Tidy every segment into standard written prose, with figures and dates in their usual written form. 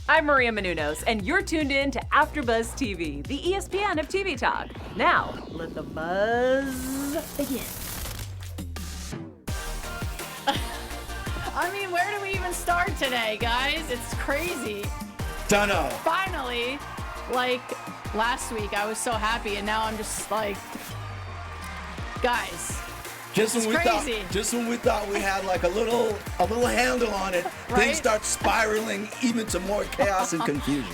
I'm Maria Menounos, and you're tuned in to AfterBuzz TV, the ESPN of TV talk. Now, let the buzz begin. I mean, where do we even start today, guys? It's crazy. Dunno. Finally, like last week, I was so happy, and now I'm just like, guys. Just when we thought we had like a little handle on it, Right? things start spiraling even to more chaos and confusion.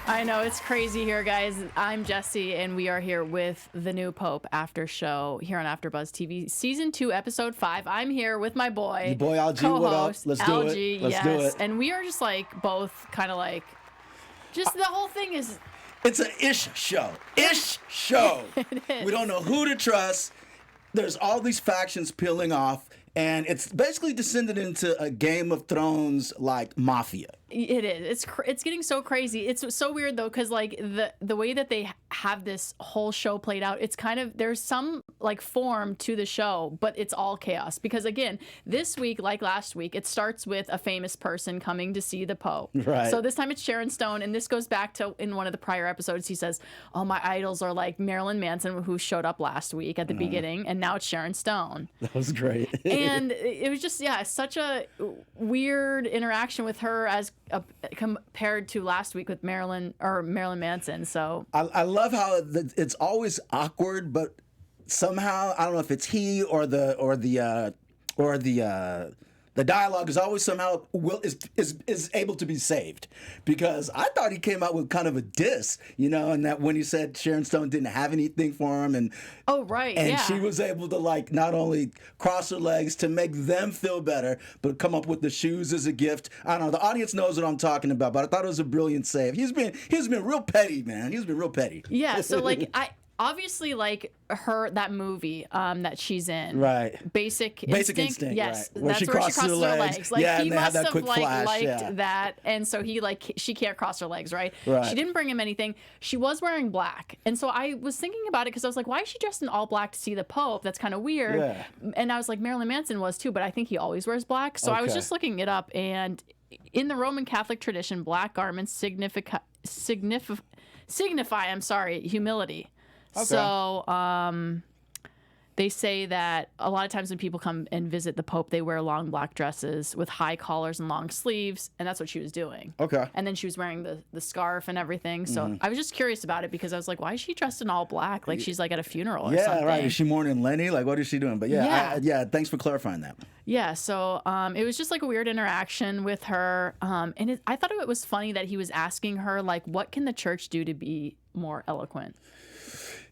I know, it's crazy here, guys. I'm Jessie, and we are here with the new Pope after show here on AfterBuzz TV, Season 2, Episode 5. I'm here with my boy, Your boy LG, co-host, what up? Let's do LG, it. Let's yes. do it. And we are just like both kind of like, just the whole thing is... It's an ish show. Ish show. It is. We don't know who to trust. There's all these factions peeling off, and it's basically descended into a Game of Thrones like mafia. It is. It's getting so crazy. It's so weird though, because like the way that they have this whole show played out, it's kind of, there's some like form to the show, but it's all chaos. Because again, this week, like last week, it starts with a famous person coming to see the Pope. Right. So this time it's Sharon Stone, and this goes back to in one of the prior episodes. He says, "Oh, my idols are like Marilyn Manson, who showed up last week at the beginning, and now it's Sharon Stone." That was great. And it was just, yeah, such a weird interaction with her as compared to last week with Marilyn Manson. So I love how it's always awkward, but somehow I don't know if it's he or the dialogue is always somehow is able to be saved, because I thought he came out with kind of a diss, and that when he said Sharon Stone didn't have anything for him, and she was able to like not only cross her legs to make them feel better, but come up with the shoes as a gift. I don't know. The audience knows what I'm talking about, but I thought it was a brilliant save. He's been real petty, man. He's been real petty. yeah, so like obviously, like that movie that she's in, right? Basic Instinct, yes, right. Where that's she where she crosses crosses her legs. Like yeah, he and they must had that have quick like flash, liked yeah. that, and so she can't cross her legs, right? Right. She didn't bring him anything. She was wearing black, and so I was thinking about it because I was like, why is she dressed in all black to see the Pope? That's kind of weird. Yeah. And I was like, Marilyn Manson was too, but I think he always wears black. So I was Okay. just looking it up, and in the Roman Catholic tradition, black garments signify humility. Okay. So they say that a lot of times when people come and visit the Pope, they wear long black dresses with high collars and long sleeves, and that's what she was doing. Okay. And then she was wearing the scarf and everything. So I was just curious about it, because I was like, why is she dressed in all black? Like she's like at a funeral or something. Yeah, right. Is she mourning Lenny? Like, what is she doing? But yeah. Thanks for clarifying that. Yeah, so it was just like a weird interaction with her. And I thought it was funny that he was asking her, like, what can the church do to be more eloquent?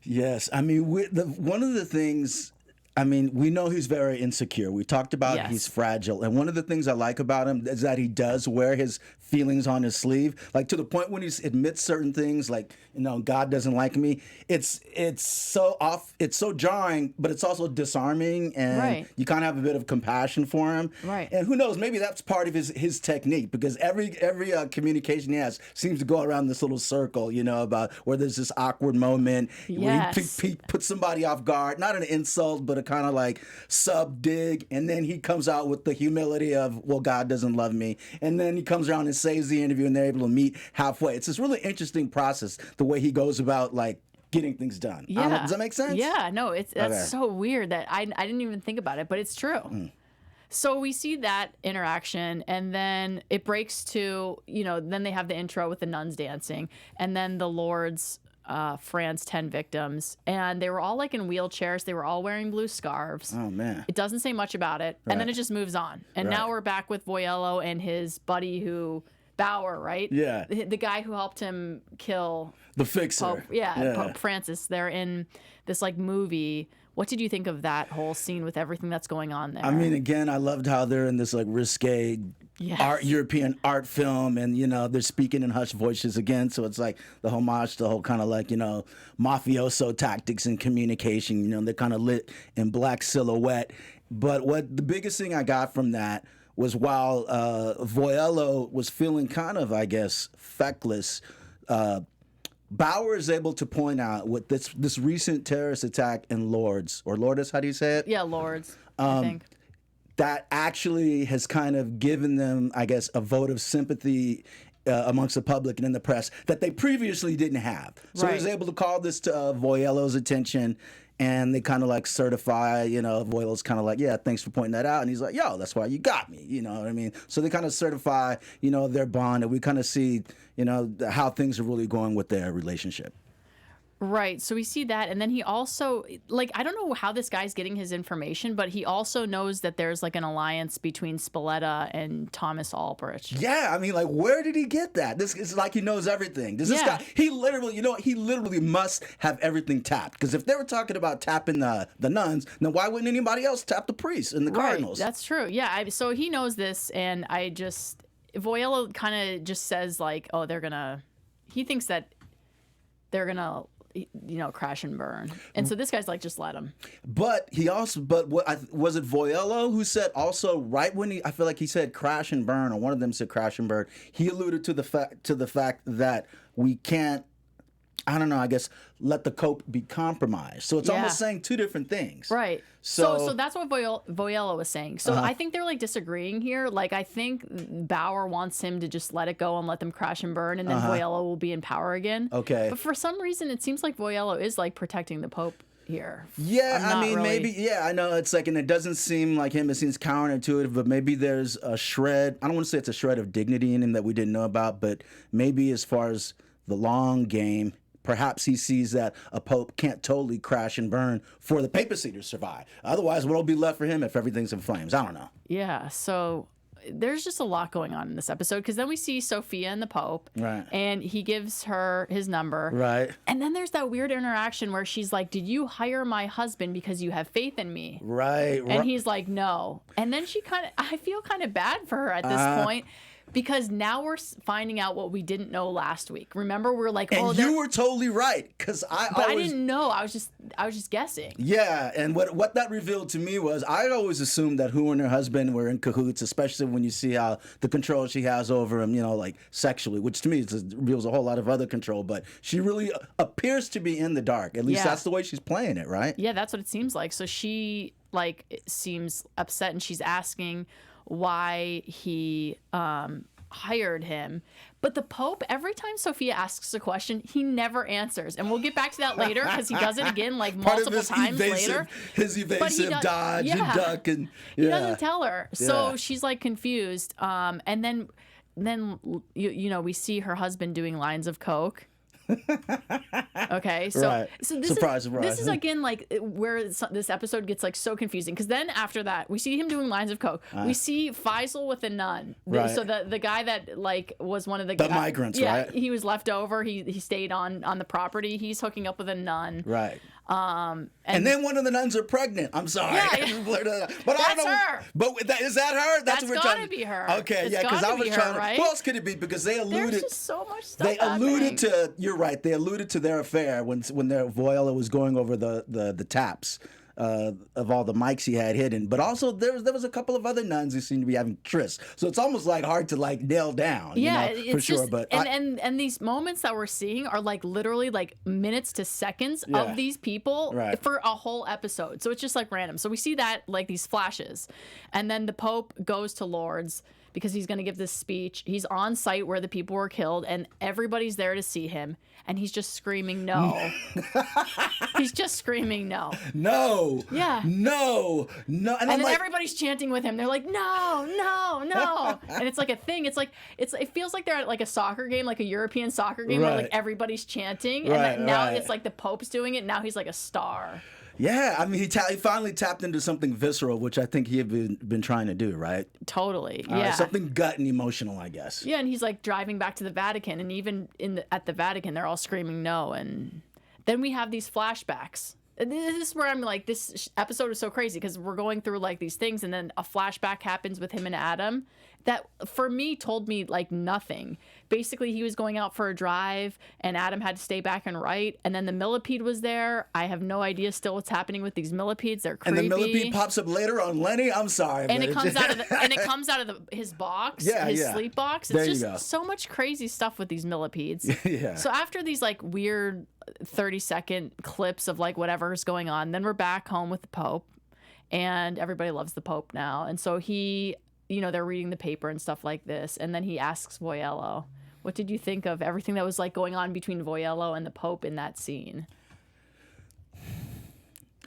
Yes, I mean, one of the things, I mean, we know he's very insecure. We talked about Yes. he's fragile. And one of the things I like about him is that he does wear his feelings on his sleeve, like to the point when he admits certain things, like, God doesn't like me. It's so jarring, but it's also disarming, and Right. you kind of have a bit of compassion for him. Right. And who knows, maybe that's part of his technique, because every communication he has seems to go around this little circle, about where there's this awkward moment where Yes. he puts somebody off guard, not an insult, but a kind of like sub dig, and then he comes out with the humility of, well, God doesn't love me, and then he comes around and saves the interview, and they're able to meet halfway. It's this really interesting process, the way he goes about like getting things done. I don't know, does that make sense? Yeah, no, that's Okay. so weird that I didn't even think about it, but it's true. So we see that interaction, and then it breaks to, then they have the intro with the nuns dancing, and then the Lord's France 10 victims, and they were all like in wheelchairs. They were all wearing blue scarves. Oh man. It doesn't say much about it, and then it just moves on. And now we're back with Voyello and his buddy Bauer, right? Yeah. The guy who helped him kill The fixer. Pope, Pope Francis. They're in this like movie. What did you think of that whole scene with everything that's going on there? I mean, again, I loved how they're in this like risque European art film, and they're speaking in hushed voices again. So it's like the homage to the whole kind of like mafioso tactics and communication. They're kind of lit in black silhouette. But what the biggest thing I got from that was, while Voyello was feeling kind of, I guess, feckless, Bauer is able to point out with this recent terrorist attack in Lourdes, or Lourdes, how do you say it? Yeah, Lourdes, I think. that actually has kind of given them, I guess, a vote of sympathy amongst the public and in the press that they previously didn't have. So he was able to call this to Voyello's attention, and they kind of like certify, Voyello's kind of like, yeah, thanks for pointing that out. And he's like, yo, that's why you got me, you know what I mean? So they kind of certify, their bond, and we kind of see, how things are really going with their relationship. Right. So we see that. And then he also, I don't know how this guy's getting his information, but he also knows that there's an alliance between Spalletta and Thomas Albrecht. Yeah. I mean, where did he get that? This is like he knows everything. This guy, he literally must have everything tapped. Because if they were talking about tapping the nuns, then why wouldn't anybody else tap the priests and the cardinals? That's true. Yeah. So he knows this. And Voyello kind of just says he thinks that they're going to, crash and burn. And so this guy's like, just let him. But was it Voyello who said also right when I feel like he said crash and burn, or one of them said crash and burn, he alluded to the fact that we can't, I don't know, I guess, let the Pope be compromised. So it's almost saying two different things. Right. So that's what Voyello was saying. So I think they're disagreeing here. I think Bauer wants him to just let it go and let them crash and burn, and then Voyello will be in power again. Okay. But for some reason, it seems like Voyello is protecting the Pope here. Yeah, I mean, maybe, yeah, I know it's and it doesn't seem like him. It seems counterintuitive, but maybe there's a shred, I don't want to say it's a shred of dignity in him that we didn't know about, but maybe as far as the long game, perhaps he sees that a pope can't totally crash and burn for the papacy to survive. Otherwise, what'll be left for him if everything's in flames? I don't know. Yeah, so there's just a lot going on in this episode, because then we see Sofia and the Pope, right? And he gives her his number, right? And then there's that weird interaction where she's like, "Did you hire my husband because you have faith in me?" Right. And he's like, "No." And then I feel kind of bad for her at this point. Because now we're finding out what we didn't know last week. Remember, we're like, and you were totally right, because I didn't know. I was just guessing. Yeah, and what that revealed to me was I always assumed that Who and her husband were in cahoots, especially when you see how the control she has over him, sexually, which to me reveals a whole lot of other control. But she really appears to be in the dark. At least that's the way she's playing it, right? Yeah, that's what it seems like. So she seems upset, and she's asking why he hired him. But the Pope, every time Sofia asks a question, he never answers. And we'll get back to that later, because he does it again multiple times later. His evasive dodge and duck. And he doesn't tell her. So she's confused. And then we see her husband doing lines of coke. Okay, so this surprise. This is again where this episode gets so confusing, because then after that we see him doing lines of coke. We see Faisal with a nun. So the guy that was one of the migrants, right? He was left over. He stayed on the property. He's hooking up with a nun, right? And then one of the nuns are pregnant. I'm sorry. Yeah. But that's I don't know. her. But is that her? That's what we're gotta trying to be her. Okay, it's yeah, because I was trying right? to. Who else could it be? Because they alluded. There's just so much stuff. They alluded to. You're right. They alluded to their affair when their Voyello was going over the taps of all the mics he had hidden. But also there was a couple of other nuns who seemed to be having trysts. So it's almost hard to nail down. Yeah, for sure. But and these moments that we're seeing are literally minutes to seconds of these people for a whole episode. So it's just random. So we see that these flashes, and then the Pope goes to Lourdes because he's going to give this speech. He's on site where the people were killed, and everybody's there to see him. And he's just screaming no. He's just screaming no. No. Yeah. No. No. And then everybody's chanting with him. They're like, no, no, no. And it's a thing. It feels like they're at a soccer game, a European soccer game, where everybody's chanting. And now it's the Pope's doing it. Now he's a star. Yeah, I mean, he finally tapped into something visceral, which I think he had been trying to do, right? Totally, something gut and emotional, I guess. Yeah, and he's driving back to the Vatican, and even at the Vatican, they're all screaming no, and then we have these flashbacks. This is where I'm this episode is so crazy, because we're going through these things, and then a flashback happens with him and Adam that for me told me nothing. Basically, he was going out for a drive, and Adam had to stay back and write, and then the millipede was there. I have no idea still what's happening with these millipedes. They're creepy. And the millipede pops up later on Lenny. I'm sorry, and it comes out of his box, his sleep box. It's just so much crazy stuff with these millipedes. Yeah. So after these weird 30-second clips of whatever's going on, then we're back home with the Pope. and everybody loves the Pope now. And so he, they're reading the paper and stuff like this, and then he asks Voyello, what did you think of everything that was like going on between Voyello and the Pope in that scene?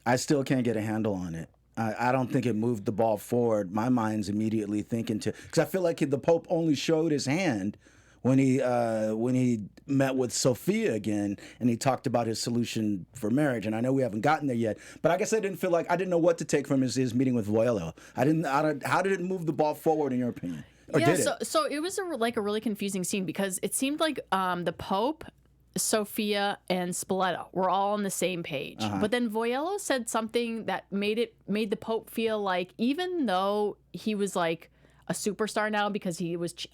I still can't get a handle on it. I don't think it moved the ball forward. My mind's immediately thinking because I feel like the Pope only showed his hand when he met with Sofia again, and he talked about his solution for marriage. And I know we haven't gotten there yet, but I guess I didn't know what to take from his meeting with Voyello. How did it move the ball forward in your opinion? Or did it? So it was a really confusing scene because it seemed like the Pope, Sofia, and Spalletti were all on the same page. But then Voyello said something that made the Pope feel like, even though he was like a superstar now because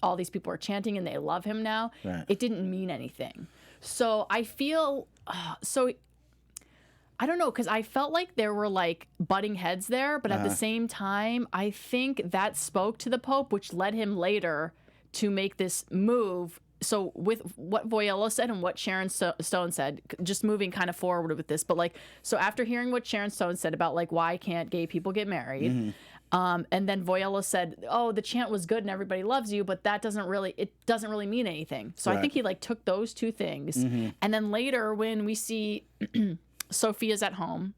all these people are chanting and they love him now, it didn't mean anything. So I feel I don't know, because I felt like there were like butting heads there, but at the same time, I think that spoke to the Pope, which led him later to make this move. So with what Voyello said and what Sharon Stone said, just moving kind of forward with this, but like, so after hearing what Sharon Stone said about like, why can't gay people get married? And then Voyello said, oh, the chant was good and everybody loves you, but it doesn't really mean anything. So I think he like took those two things. And then later when we see Sofia's at home,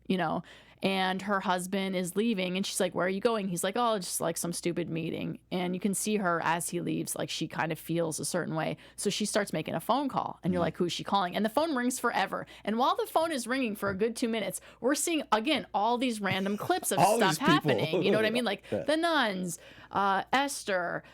and her husband is leaving, and she's like, where are you going? He's like, oh, just like some stupid meeting. And you can see her as he leaves, like she kind of feels a certain way. So she starts making a phone call, and you're like, who's she calling? And the phone rings forever. And while the phone is ringing for a good 2 minutes, we're seeing, again, all these random clips of stuff happening. You know what I mean? Like the nuns, Esther,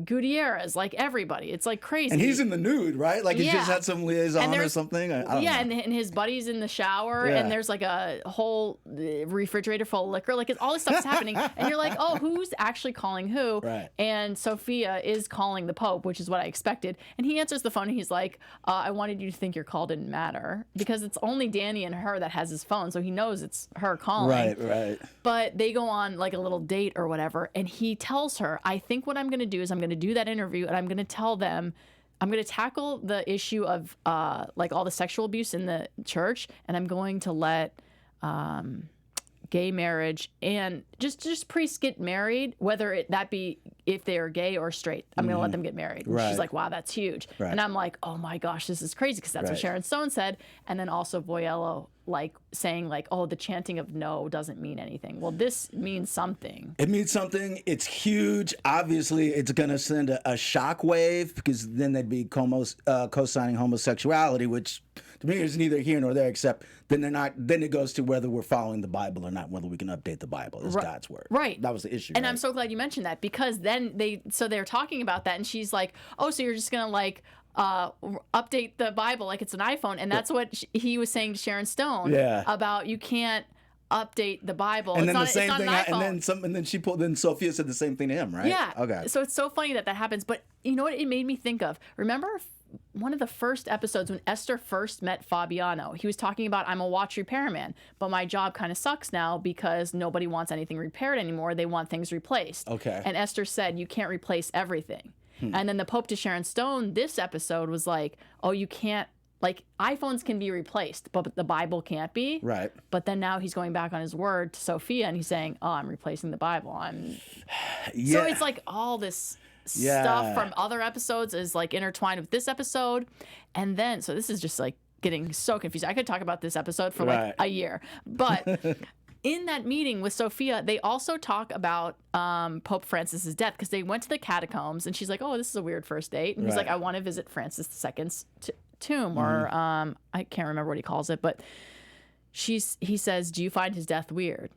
Gutierrez, like everybody. It's like crazy. And he's in the nude, right? Like he just had some liaison or something? I don't know. And his buddy's in the shower, and there's like a whole refrigerator full of liquor. Like all this stuff's happening. And you're like, oh, who's actually calling who? Right. And Sofia is calling the Pope, which is what I expected. And he answers the phone, and he's like, I wanted you to think your call didn't matter. Because it's only Danny and her that has his phone, so he knows it's her calling. Right. But they go on like a little date or whatever, and he tells her, I think what I'm going to do is I'm going to do that interview, and I'm going to tell them, I'm going to tackle the issue of like all the sexual abuse in the church, and I'm going to let gay marriage and just priests get married, whether that be if they are gay or straight. I'm going to let them get married. And she's like, wow, that's huge. And I'm like, oh my gosh, this is crazy, because that's what Sharon Stone said. And then also Voyello like saying like, oh, the chanting of no doesn't mean anything. Well, this means something. It means something. It's huge. Obviously, it's going to send a shockwave, because then they'd be co-signing homosexuality, which to me is neither here nor there, except then they're not. Then it goes to whether we're following the Bible or not, whether we can update the Bible as God's word. Right. That was the issue. And I'm so glad you mentioned that, because then they're talking about that, and she's like, oh, so you're just gonna like update the Bible like it's an iPhone, and that's what he was saying to Sharon Stone about you can't update the Bible. And it's then not, the same it's not thing, an iPhone. then Sophia said the same thing to him, right? Yeah. Okay. So it's so funny that happens. But you know what it made me think of? Remember one of the first episodes when Esther first met Fabiano? He was talking about, I'm a watch repairman, but my job kind of sucks now because nobody wants anything repaired anymore. They want things replaced. Okay. And Esther said, you can't replace everything. And then the Pope to Sharon Stone this episode was like, oh, you can't, like iPhones can be replaced, but the Bible can't be. Right. But then now he's going back on his word to Sofia, and he's saying, oh, I'm replacing the Bible. So it's like all this stuff from other episodes is like intertwined with this episode. And then, so this is just like getting so confusing. I could talk about this episode for like a year. But in that meeting with Sofia, they also talk about Pope Francis's death, because they went to the catacombs, and she's like, oh, this is a weird first date. And he's like, I want to visit Francis II's tomb, or I can't remember what he calls it, but he says, do you find his death weird?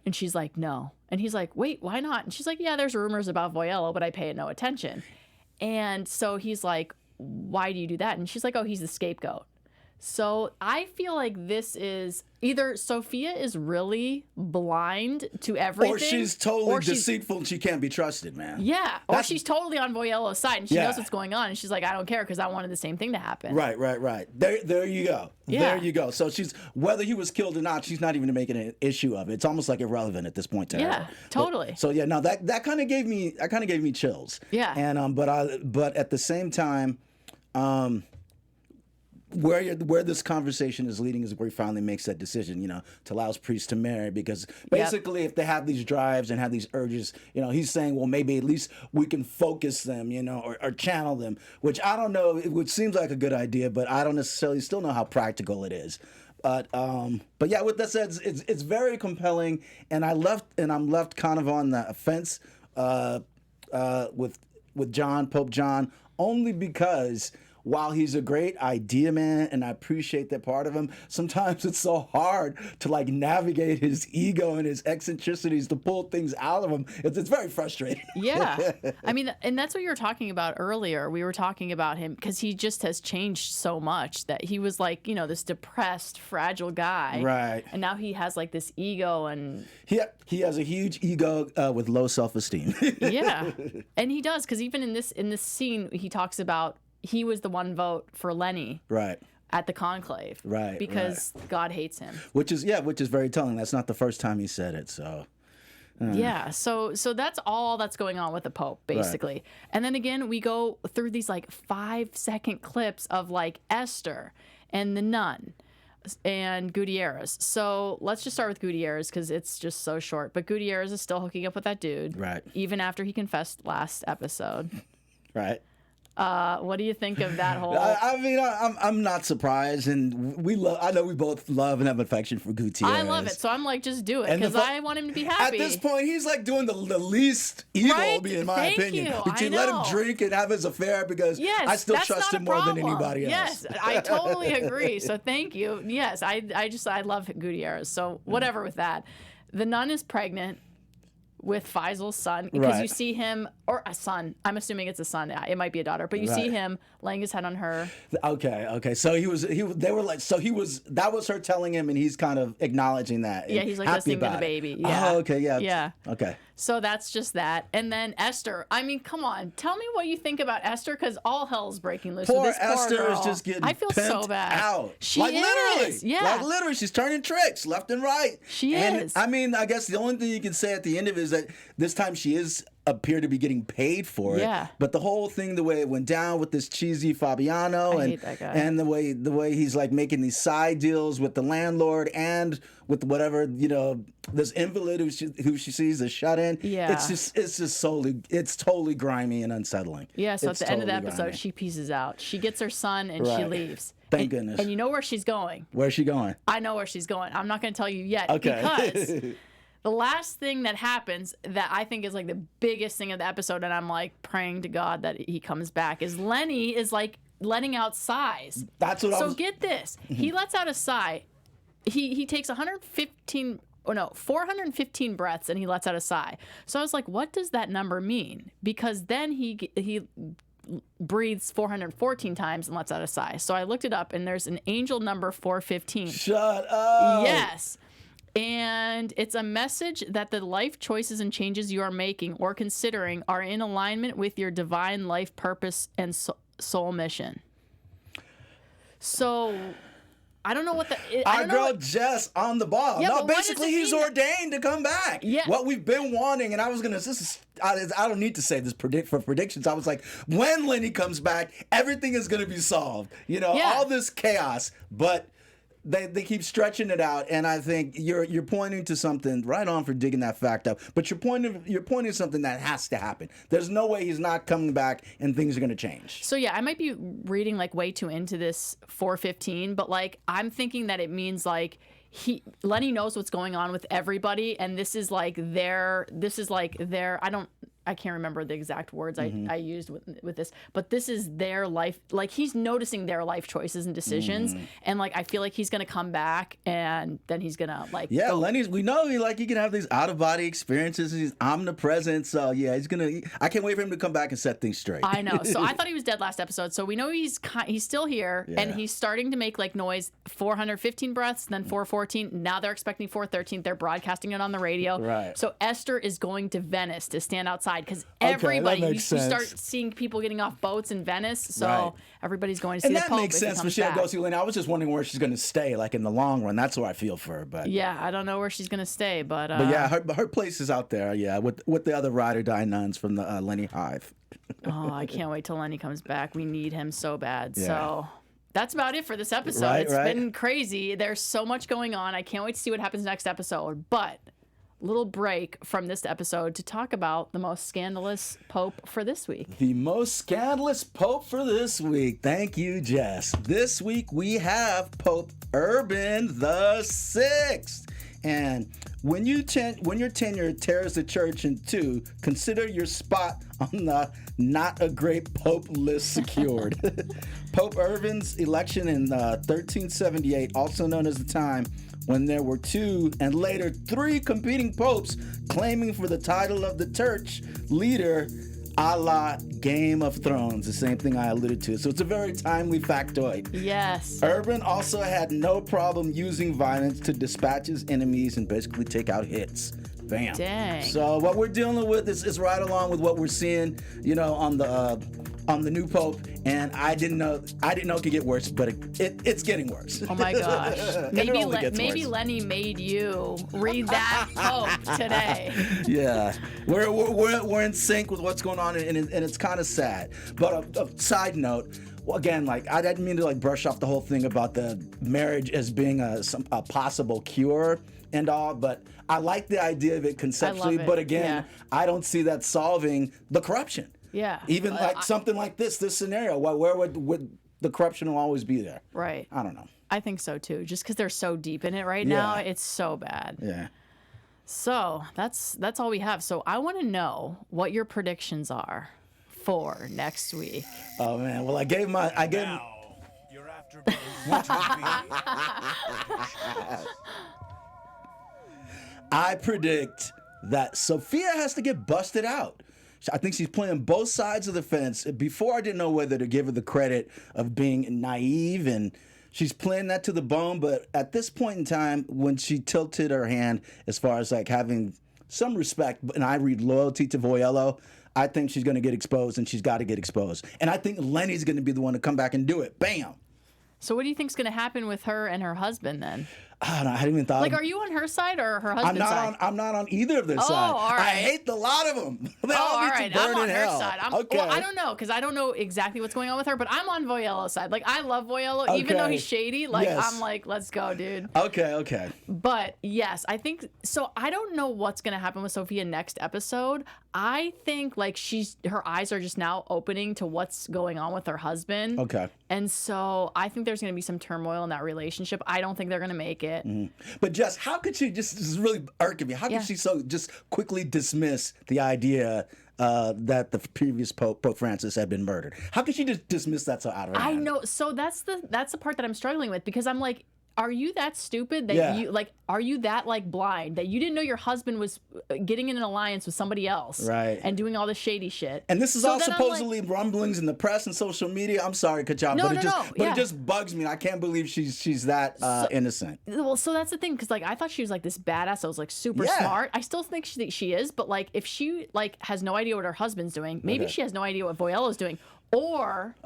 And she's like, no. And he's like, wait, why not? And she's like, yeah, there's rumors about Voyello, but I pay it no attention. And so he's like, why do you do that? And she's like, oh, he's the scapegoat. So I feel like this is either Sofia is really blind to everything, or she's totally deceitful and she can't be trusted, man. Yeah, or she's totally on Voyello's side and she knows what's going on, and she's like, I don't care because I wanted the same thing to happen. Right. There you go. Yeah. There you go. So she's, whether he was killed or not, she's not even making an issue of it. It's almost like irrelevant at this point to her. Yeah, totally. That kind of gave me chills. Yeah. And but at the same time, where this conversation is leading is where he finally makes that decision, to allow his priest to marry, because basically if they have these drives and have these urges, he's saying, well, maybe at least we can focus them, or channel them, which I don't know, which seems like a good idea, but I don't necessarily still know how practical it is. But yeah, with that said, it's very compelling, and I'm left kind of on the fence with Pope John, only because while he's a great idea man, and I appreciate that part of him, sometimes it's so hard to like navigate his ego and his eccentricities to pull things out of him. It's very frustrating. Yeah. I mean, and that's what you were talking about earlier. We were talking about him because he just has changed so much that he was like, this depressed, fragile guy. Right. And now he has like this ego and... He has a huge ego with low self-esteem. Yeah. And he does, because even in this scene, he talks about he was the one vote for Lenny. Right. At the conclave. Right. Because God hates him. Which is very telling. That's not the first time he said it, so... Yeah, so that's all that's going on with the Pope, basically. Right. And then again, we go through these like 5-second clips of like Esther and the nun and Gutierrez. So let's just start with Gutierrez because it's just so short. But Gutierrez is still hooking up with that dude. Right. Even after he confessed last episode. Right. What do you think of that whole? I mean, I'm not surprised, and I know we both love and have affection for Gutierrez. I love it, so I'm like, just do it because I want him to be happy. At this point, he's like doing the least evil, in my opinion. Between let him drink and have his affair, because I still trust him more than anybody else. Yes, I totally agree. So thank you. Yes, I love Gutierrez. So whatever with that. The nun is pregnant with Faisal's son, because you see him, or a son. I'm assuming it's a son. It might be a daughter, but you see him laying his head on her. Okay. So that was her telling him, and he's kind of acknowledging that. Yeah, he's like listening to the baby. Yeah. Oh, okay, yeah. Yeah. Okay. So that's just that. And then Esther. I mean, come on. Tell me what you think about Esther, because all hell's breaking loose. Poor with this Esther girl. is just getting I feel so bad. Out. She like is. Literally. Yeah. Like literally, she's turning tricks left and right. She and, is. I mean, I guess the only thing you can say at the end of it is that this time she is appear to be getting paid for it. Yeah. But the whole thing, the way it went down with this cheesy Fabiano, I hate that guy. and the way he's like making these side deals with the landlord and with whatever, this invalid who she sees as shut in. Yeah. It's totally grimy and unsettling. Yeah, so it's at the end of the episode, grimy. she pieces out. She gets her son and she leaves. Thank goodness. And you know where she's going. Where's she going? I know where she's going. I'm not going to tell you yet. Okay. Because the last thing that happens that I think is like the biggest thing of the episode, and I'm like praying to God that he comes back, is Lenny is like letting out sighs. That's what So get this. He lets out a sigh. He takes 415 breaths, and he lets out a sigh. So I was like, what does that number mean? Because then he breathes 414 times and lets out a sigh. So I looked it up, and there's an angel number 415. Shut up. Yes. And it's a message that the life choices and changes you are making or considering are in alignment with your divine life purpose and soul mission. So I don't know what Our girl Jess on the ball. Yeah, no, but basically he's ordained to come back. Yeah. What we've been wanting, and I don't need to say this for predictions. I was like, when Lenny comes back, everything is going to be solved. All this chaos, but they keep stretching it out, and I think you're pointing to something right on for digging that fact up. But you're pointing to something that has to happen. There's no way he's not coming back and things are going to change. So yeah, I might be reading like way too into this 415, but like I'm thinking that it means like Lenny knows what's going on with everybody, and this is like their I can't remember the exact words I used with this, but this is their life. Like he's noticing their life choices and decisions, and like I feel like he's gonna come back, and then he's gonna like. Yeah, Lenny's. We know he can have these out of body experiences. He's omnipresent, so yeah, he's gonna. I can't wait for him to come back and set things straight. I know. So I thought he was dead last episode. So we know he's still here, and he's starting to make like noise. 415 breaths, then 414. Now they're expecting 413. They're broadcasting it on the radio. Right. So Esther is going to Venice to stand outside. Because everybody, you start seeing people getting off boats in Venice, so everybody's going to see the Pope. And that makes sense for Sharon to see Lenny. I was just wondering where she's going to stay, like in the long run. That's where I feel for her. But yeah, I don't know where she's going to stay, but yeah, her place is out there. Yeah, with the other ride or die nuns from the Lenny Hive. Oh, I can't wait till Lenny comes back. We need him so bad. Yeah. So that's about it for this episode. Right, It's right. been crazy. There's so much going on. I can't wait to see what happens next episode. But little break from this episode to talk about the most scandalous pope for this week. The most scandalous pope for this week. Thank you, Jess. This week we have Pope Urban the Sixth. And when your tenure tears the church in two, consider your spot on the not a great pope list secured. Pope Urban's election in 1378, also known as the time when there were two and later three competing popes claiming for the title of the church leader, a la Game of Thrones, the same thing I alluded to. So it's a very timely factoid. Yes. Urban also had no problem using violence to dispatch his enemies and basically take out hits. Bam. Dang. So what we're dealing with is right along with what we're seeing, on the new pope, and I didn't know it could get worse, but it's getting worse. Oh my gosh. Maybe Maybe Lenny made you read that pope today. Yeah, we're in sync with what's going on, and it's kind of sad. But a side note. Well, again, I didn't mean to brush off the whole thing about the marriage as being a possible cure and all, but I like the idea of it conceptually. I love it. But again, Yeah. I don't see that solving the corruption. Yeah. Even something like this scenario, where would the corruption will always be there? Right. I don't know. I think so too. Just because they're so deep in it right now, it's so bad. Yeah. So that's all we have. So I want to know what your predictions are for next week. Oh man. Well, I gave Now, you're AfterBuzz TV. I predict that Sofia has to get busted out. I think she's playing both sides of the fence. Before, I didn't know whether to give her the credit of being naive, and she's playing that to the bone. But at this point in time, when she tilted her hand as far as having some respect, and I read loyalty to Voyello, I think she's going to get exposed, and she's got to get exposed. And I think Lenny's going to be the one to come back and do it. Bam! So what do you think's going to happen with her and her husband then? I don't know. I hadn't even thought. Are you on her side or her husband's side? I'm not on either of their sides. all right. I hate the lot of them. They all all need right. to burn I'm on in her hell. side. Okay. Well, I don't know because I don't know exactly what's going on with her, but I'm on Voyello's side. I love Voyello, even though Okay. he's shady. Yes. I'm let's go, dude. Okay. But yes, I think so. I don't know what's gonna happen with Sofia next episode. I think her eyes are just now opening to what's going on with her husband. Okay. And so I think there's gonna be some turmoil in that relationship. I don't think they're gonna make it. But Jess, how could she this is really irking me. How could she so just quickly dismiss the idea that the previous Pope Francis had been murdered? How could she just dismiss that so out of her I hand? know. So that's the part that I'm struggling with because I'm like, are you that stupid that you are you that blind that you didn't know your husband was getting in an alliance with somebody else, Right. and doing all this shady shit? And this is So all then I'm supposedly rumblings in the press and social media. I'm sorry, Kachab, No, but yeah. it just bugs me. I can't believe she's that innocent. Well, so that's the thing because I thought she was this badass. I was super Yeah. smart. I still think she is, but if she has no idea what her husband's doing, maybe she has no idea what Voyello's doing. Or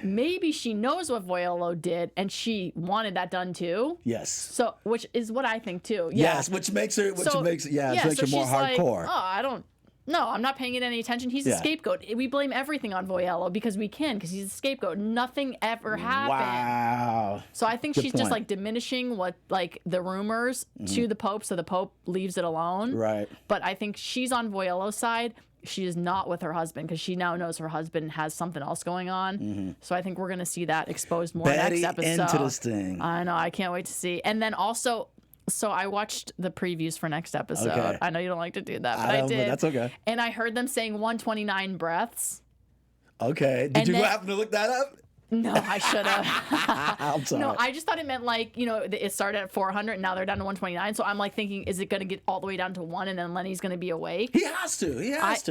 maybe she knows what Voyello did and she wanted that done too. Yes. So, which is what I think too. Yeah. Yes, which makes her more so hardcore. I'm not paying it any attention. He's a scapegoat. We blame everything on Voyello because he's a scapegoat. Nothing ever happened. Wow. So I think Good she's just point. diminishing what the rumors to the Pope, so the Pope leaves it alone. Right. But I think she's on Voyello's side. She is not with her husband because she now knows her husband has something else going on. So I think we're going to see that exposed more Very next episode. interesting. I know. I can't wait to see. And then also, so I watched the previews for next episode. Okay. I know you don't like to do that, but I I don't, but did. that's okay. And I heard them saying 129 breaths. Okay. Did And you then- happen to look that up? No, I should have. I'm sorry. No, I just thought it meant it started at 400 and now they're down to 129. So I'm thinking, is it going to get all the way down to 1 and then Lenny's going to be awake? He has to.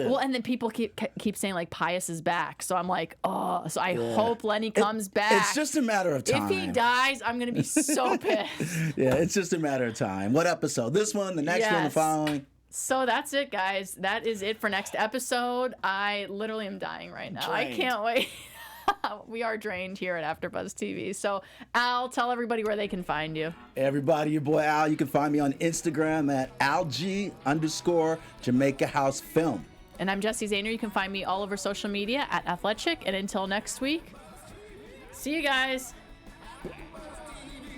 Well, and then people keep saying Pius is back. So I'm like, oh, so I hope Lenny comes back. It's just a matter of time. If he dies, I'm going to be so pissed. Yeah, it's just a matter of time. What episode? This one, the next one, the Yes. following? So that's it, guys. That is it for next episode. I literally am dying right now. I Drained. can't wait. We are drained here at AfterBuzz TV. So, Al, tell everybody where they can find you. Everybody, your boy Al. You can find me on Instagram at alg_Jamaica House Film. And I'm Jessie Zahner. You can find me all over social media at Athletic. And until next week, see you guys.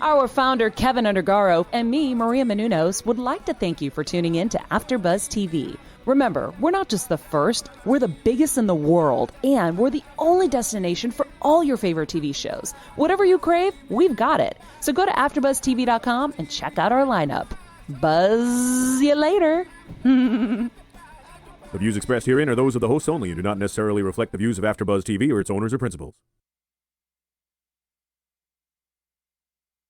Our founder, Keven Undergaro, and me, Maria Menounos, would like to thank you for tuning in to AfterBuzz TV. Remember, we're not just the first, we're the biggest in the world, and we're the only destination for all your favorite TV shows. Whatever you crave, we've got it. So go to AfterBuzzTV.com and check out our lineup. Buzz you later. The views expressed herein are those of the hosts only and do not necessarily reflect the views of AfterBuzz TV or its owners or principals.